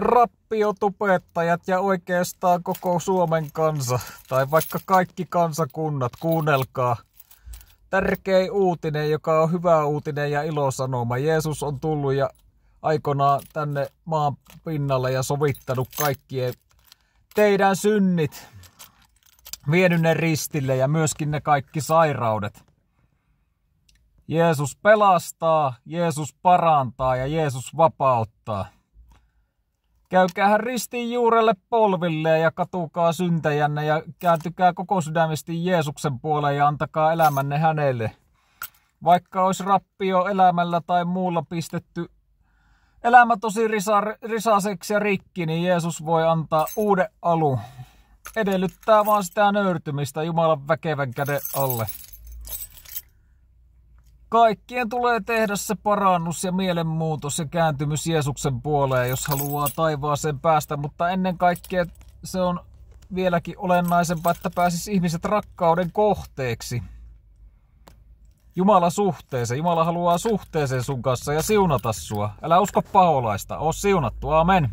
Rappiotupettajat ja oikeastaan koko Suomen kansa, tai vaikka kaikki kansakunnat, kuunnelkaa. Tärkein uutinen, joka on hyvä uutinen ja ilosanoma. Jeesus on tullut ja aikanaan tänne maan pinnalle ja sovittanut kaikkien teidän synnit. Vienyt ne ristille ja myöskin ne kaikki sairaudet. Jeesus pelastaa, Jeesus parantaa ja Jeesus vapauttaa. Käykäähän ristin juurelle polvilleen ja katukaa syntäjänne ja kääntykää koko sydämesti Jeesuksen puoleen ja antakaa elämänne hänelle. Vaikka olisi rappio elämällä tai muulla pistetty elämä tosi risaseksi ja rikki, niin Jeesus voi antaa uuden alun. Edellyttää vaan sitä nöyrtymistä Jumalan väkevän käden alle. Kaikkien tulee tehdä se parannus ja mielenmuutos ja kääntymys Jeesuksen puoleen, jos haluaa taivaaseen päästä, mutta ennen kaikkea se on vieläkin olennaisempaa, että pääsis ihmiset rakkauden kohteeksi. Jumala suhteeseen. Jumala haluaa suhteeseen sun kanssa ja siunata sua. Älä usko paholaista. Oo siunattu. Amen.